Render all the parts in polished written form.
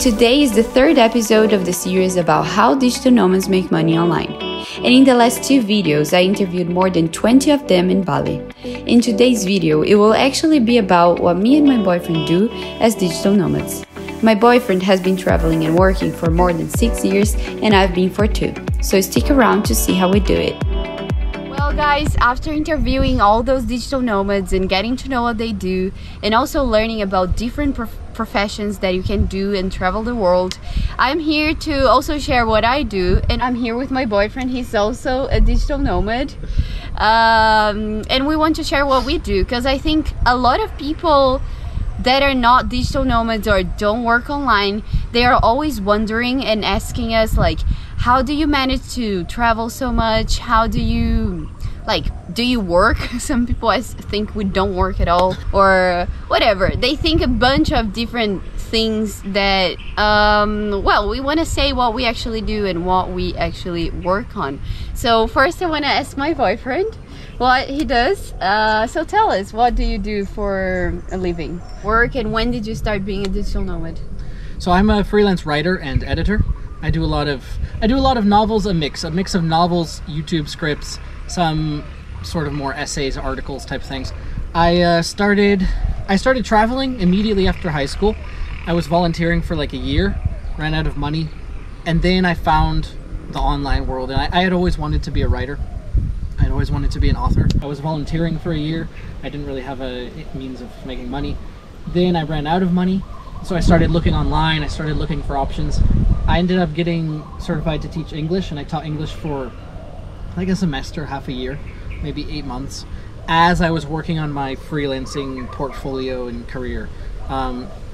today is the third episode of the series about how digital nomads make money online. And in the last two videos, I interviewed more than 20 of them in Bali. In today's video, it will actually be about what me and my boyfriend do as digital nomads. My boyfriend has been traveling and working for more than 6 years, and I've been for 2. So stick around to see how we do it. Well guys, after interviewing all those digital nomads and getting to know what they do, and also learning about different professions that you can do and travel the world, I'm here to also share what I do, and I'm here with my boyfriend. He's also a digital nomad, and we want to share what we do, because I think a lot of people that are not digital nomads or don't work online, they are always wondering and asking us like, how do you manage to travel so much? How do you do you work? Some people think we don't work at all, or whatever. They think a bunch of different things that well, we want to say what we actually do and what we actually work on. So first I want to ask my boyfriend what he does. So tell us, what do you do for a living? Work, and when did you start being a digital nomad? So I'm a freelance writer and editor. I do a lot of novels, a mix of novels, YouTube scripts, some sort of more essays, articles type things. I started traveling immediately after high school. I was volunteering for like a year, ran out of money, and then I found the online world, and I had always wanted to be a writer. I'd always wanted to be an author. I was volunteering for a year. I didn't really have a means of making money. Then I ran out of money, so I started looking online. I started looking for options. I ended up getting certified to teach English, and I taught English for like a semester, half a year, maybe 8 months, as I was working on my freelancing portfolio and career.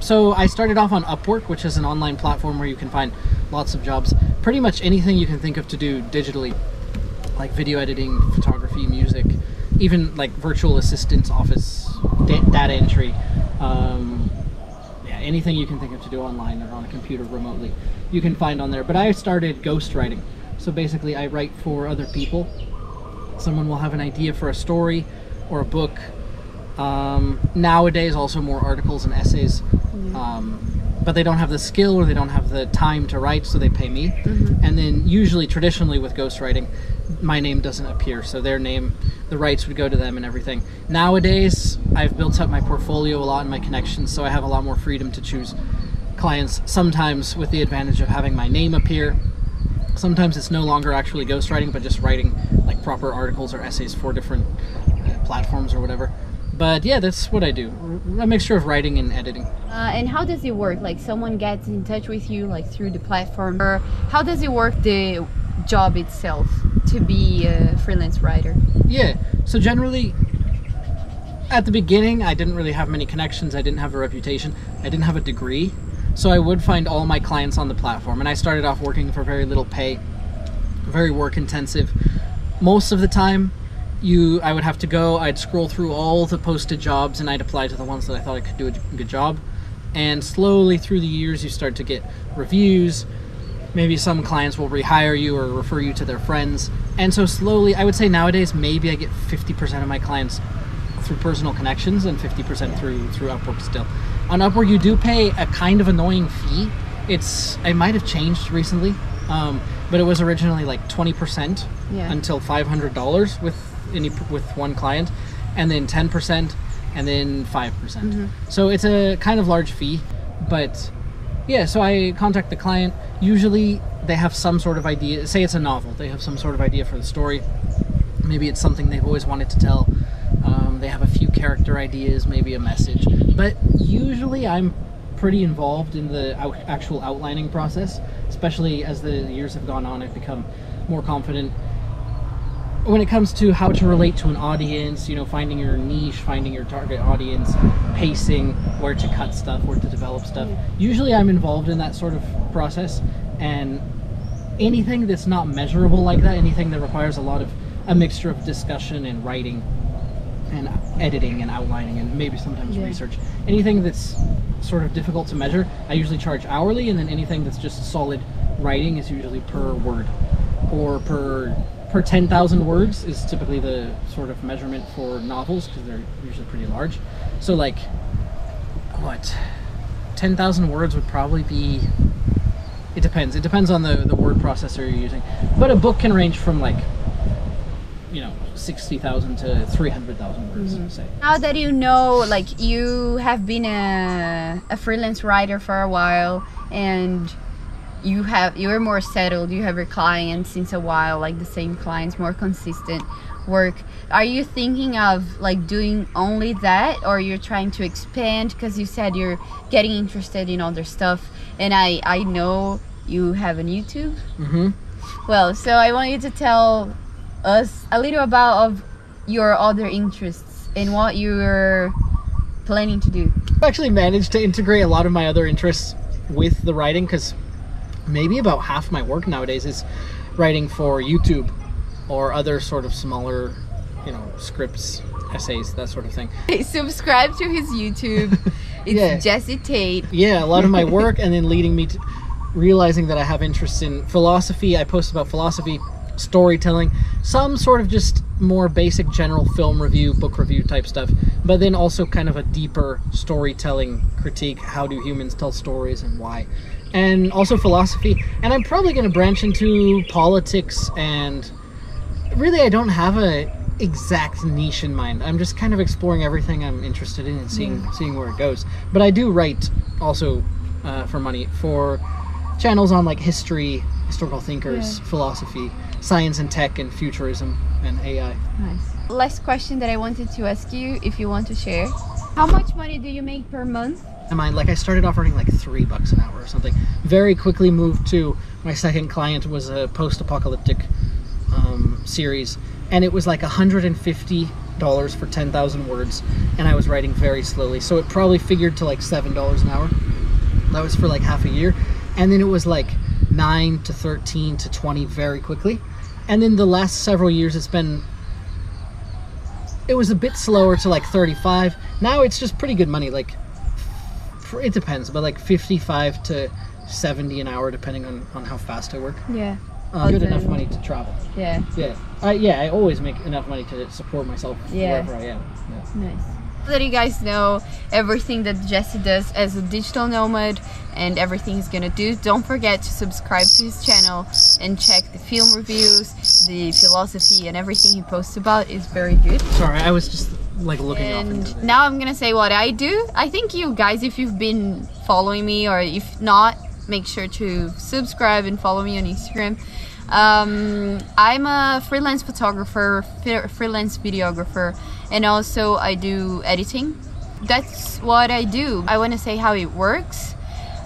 So I started off on Upwork, which is an online platform where you can find lots of jobs, pretty much anything you can think of to do digitally, like video editing, photography, music, even like virtual assistants, office, data entry, anything you can think of to do online or on a computer remotely, you can find on there. But I started ghostwriting. So basically I write for other people. Someone will have an idea for a story or a book. Nowadays also more articles and essays, but they don't have the skill or they don't have the time to write, so they pay me. And then usually, traditionally with ghostwriting, my name doesn't appear, so their name, the rights would go to them and everything. Nowadays I've built up my portfolio a lot and my connections, so I have a lot more freedom to choose clients, sometimes with the advantage of having my name appear. Sometimes it's no longer actually ghostwriting, but just writing like proper articles or essays for different platforms or whatever. But yeah, that's what I do, a mixture of writing and editing. And how does it work? Like, someone gets in touch with you like through the platform, or how does it work, the job itself, to be a freelance writer? Yeah, so generally at the beginning I didn't really have many connections. I didn't have a reputation. I didn't have a degree. So I would find all my clients on the platform, and I started off working for very little pay, very work intensive. Most of the time I would have to go, I'd scroll through all the posted jobs and I'd apply to the ones that I thought I could do a good job. And slowly through the years you start to get reviews. Maybe some clients will rehire you or refer you to their friends. And so slowly, I would say nowadays maybe I get 50% of my clients through personal connections and 50% through Upwork still. On Upwork you do pay a kind of annoying fee. It might have changed recently, but it was originally like 20% until $500 with one client, and then 10%, and then 5%. So it's a kind of large fee, but yeah, so I contact the client. Usually they have some sort of idea. Say it's a novel, they have some sort of idea for the story. Maybe it's something they've always wanted to tell. They have a few character ideas, maybe a message, but usually I'm pretty involved in the actual outlining process. Especially as the years have gone on, I've become more confident when it comes to how to relate to an audience, you know, finding your niche, finding your target audience, pacing, where to cut stuff, where to develop stuff. Usually I'm involved in that sort of process, and anything that's not measurable like that, anything that requires a mixture of discussion and writing and editing and outlining and maybe sometimes research, anything that's sort of difficult to measure, I usually charge hourly, and then anything that's just solid writing is usually per word, or per 10,000 words is typically the sort of measurement for novels, because they're usually pretty large. So like, what, 10,000 words would probably be, it depends. It depends on the word processor you're using. But a book can range from like, 60,000 to 300,000 words, say. Now that you know, like, you have been a freelance writer for a while, and you're more settled, you have your clients since a while, like the same clients, more consistent work. Are you thinking of like doing only that, or you're trying to expand? Because you said you're getting interested in other stuff, and I know you have a YouTube. Well, so I want you to tell us a little about of your other interests and what you're planning to do. I've actually managed to integrate a lot of my other interests with the writing, because maybe about half my work nowadays is writing for YouTube or other sort of smaller, scripts, essays, that sort of thing. Subscribe to his YouTube. It's Jesse Tate. Yeah, a lot of my work, and then leading me to realizing that I have interests in philosophy. I post about philosophy, storytelling, some sort of just more basic general film review, book review type stuff, but then also kind of a deeper storytelling critique. How do humans tell stories and why? And also philosophy. And I'm probably going to branch into politics, and really I don't have a exact niche in mind. I'm just kind of exploring everything I'm interested in and seeing where it goes. But I do write also for money for channels on like history, historical thinkers, philosophy, science and tech, and futurism and AI. Nice. Last question that I wanted to ask you, if you want to share. How much money do you make per month? I started off earning like $3 an hour or something. Very quickly moved to my second client was a post-apocalyptic series, and it was like $150 for 10,000 words, and I was writing very slowly, so it probably figured to like $7 an hour. That was for like half a year, and then it was like 9 to 13 to 20 very quickly, and then the last several years it was a bit slower to like 35. Now it's just pretty good money, like it depends, but like 55 to 70 an hour depending on how fast I work. Good enough money to travel. I always make enough money to support myself wherever I am. Nice. So that you guys know everything that Jesse does as a digital nomad and everything he's gonna do, don't forget to subscribe to his channel and check the film reviews, the philosophy, and everything he posts about is very good. Sorry, I was just like looking off into it. Now I'm gonna say what I do. I think you guys, if you've been following me, or if not, make sure to subscribe and follow me on Instagram. I'm a freelance photographer, freelance videographer, and also I do editing. That's what I do. I want to say how it works.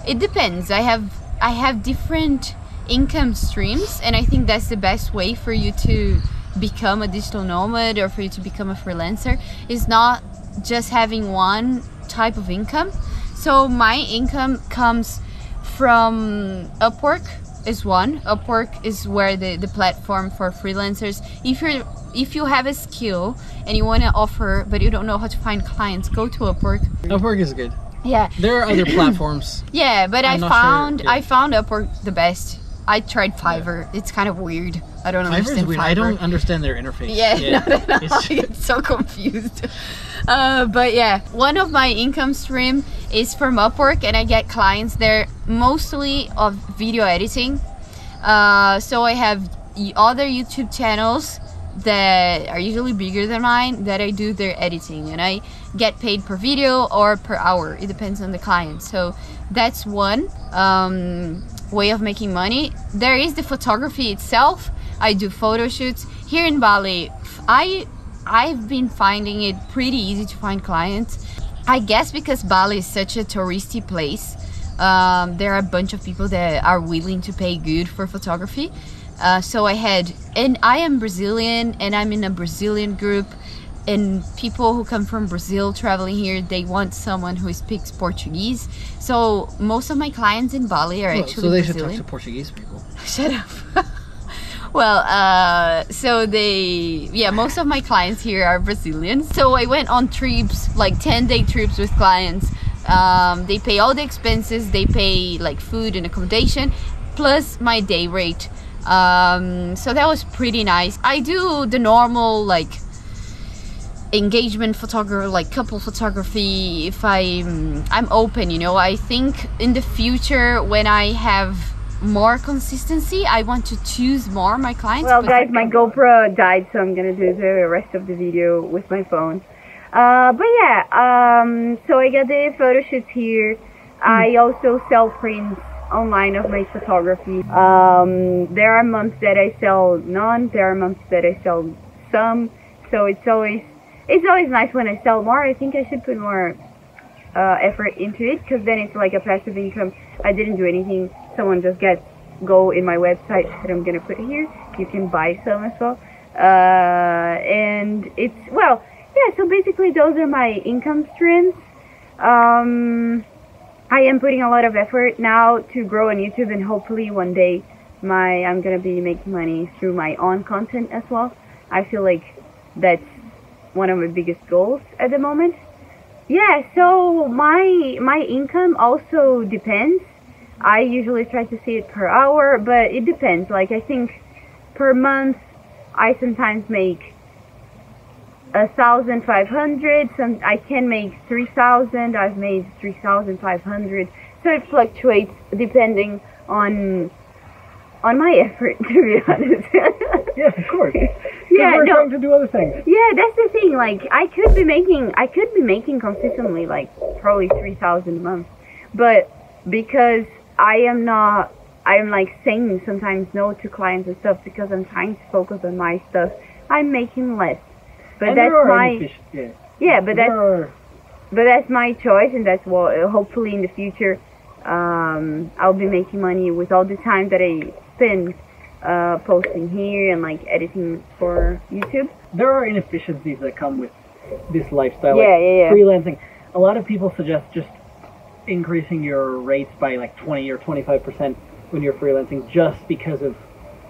It depends. I have different income streams, and I think that's the best way for you to become a digital nomad, or for you to become a freelancer, is not just having one type of income. So my income comes from Upwork is one. Upwork is where the platform for freelancers. If you have a skill and you want to offer but you don't know how to find clients, go to Upwork. Upwork is good. Yeah. There are other platforms. Yeah, but I found Upwork the best. I tried Fiverr. It's kind of weird. I don't understand weird. Fiverr. I don't understand their interface. Yeah. No. I get so confused. But yeah, one of my income stream is from Upwork, and I get clients there mostly of video editing. So I have other YouTube channels that are usually bigger than mine that I do their editing, and I get paid per video or per hour. It depends on the client. So that's one way of making money. There is the photography itself. I do photo shoots here in Bali. I've been finding it pretty easy to find clients, I guess, because Bali is such a touristy place. There are a bunch of people that are willing to pay good for photography. And I am Brazilian, and I'm in a Brazilian group, and people who come from Brazil traveling here, they want someone who speaks Portuguese. So most of my clients in Bali are actually Brazilian. So they should talk to Portuguese people. Shut up. Well, most of my clients here are Brazilian. So I went on trips, like 10-day trips with clients. They pay all the expenses, they pay like food and accommodation, plus my day rate. So that was pretty nice. I do the normal, like, engagement photography, like couple photography. If I'm open, you know. I think in the future, when I have more consistency, I want to choose more my clients. Well guys, my GoPro died, so I'm gonna do the rest of the video with my phone. But yeah, so I got the photo shoots here. I also sell prints online of my photography. There are months that I sell none, there are months that I sell some, so it's always nice when I sell more. I think I should put more effort into it, because then it's like a passive income. I didn't do anything, someone just go in my website that I'm gonna put here, you can buy some as well. And it's, well, yeah, so basically those are my income streams. I am putting a lot of effort now to grow on YouTube, and hopefully one day I'm gonna be making money through my own content as well. I feel like that's one of my biggest goals at the moment. Yeah, so my income also depends. I usually try to see it per hour, but it depends. Like, I think per month I sometimes make 1,500, I can make 3,000, I've made 3,500, so it fluctuates depending on my effort, to be honest. Yes, of course. Yeah, we're trying to do other things. Yeah, that's the thing. Like, I could be making consistently like probably 3,000 a month, but because I'm like saying sometimes no to clients and stuff because I'm trying to focus on my stuff, I'm making less. But And that's my but that's my choice, and that's what hopefully in the future I'll be making money with all the time that I spend posting here and like editing for YouTube. There are inefficiencies that come with this lifestyle. Yeah. Freelancing. A lot of people suggest just increasing your rates by like 20 or 25% when you're freelancing, just because of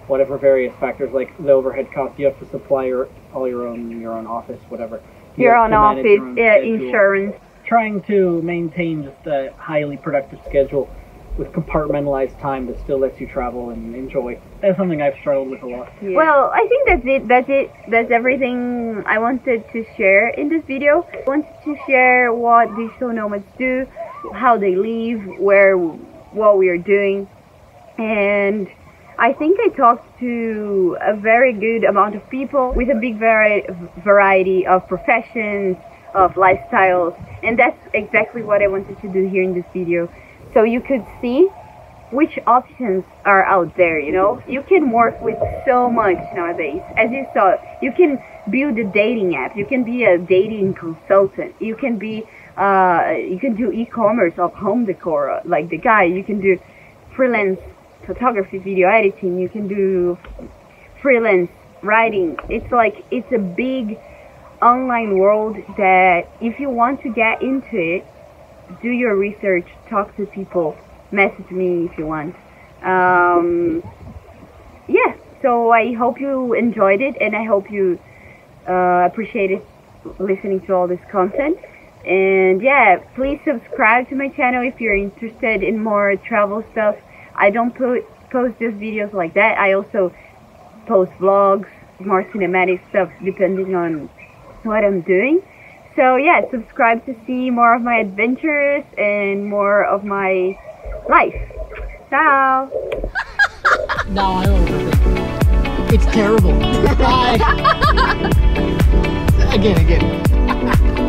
whatever various factors, like the overhead costs. You have to supply all your own office, whatever. Your own office, yeah, schedule. insurance. Trying to maintain just a highly productive schedule with compartmentalized time that still lets you travel and enjoy. That's something I've struggled with a lot. Yeah. Well, I think that's everything I wanted to share in this video. I wanted to share what digital nomads do, how they live, what we are doing, and I think I talked to a very good amount of people with a big variety of professions, of lifestyles, and that's exactly what I wanted to do here in this video. So you could see which options are out there, you know? You can work with so much nowadays. As you saw, you can build a dating app, you can be a dating consultant, you can be, you can do e-commerce of home decor, like the guy, you can do freelance photography, video editing, you can do freelance writing. It's like, it's a big online world that if you want to get into it, do your research, talk to people, message me if you want. Yeah, so I hope you enjoyed it, and I hope you appreciated listening to all this content. And yeah, please subscribe to my channel if you're interested in more travel stuff. I don't post just videos like that. I also post vlogs, more cinematic stuff depending on what I'm doing. So yeah, subscribe to see more of my adventures and more of my life. Ciao! No, I overthink. It's terrible. Bye. Again.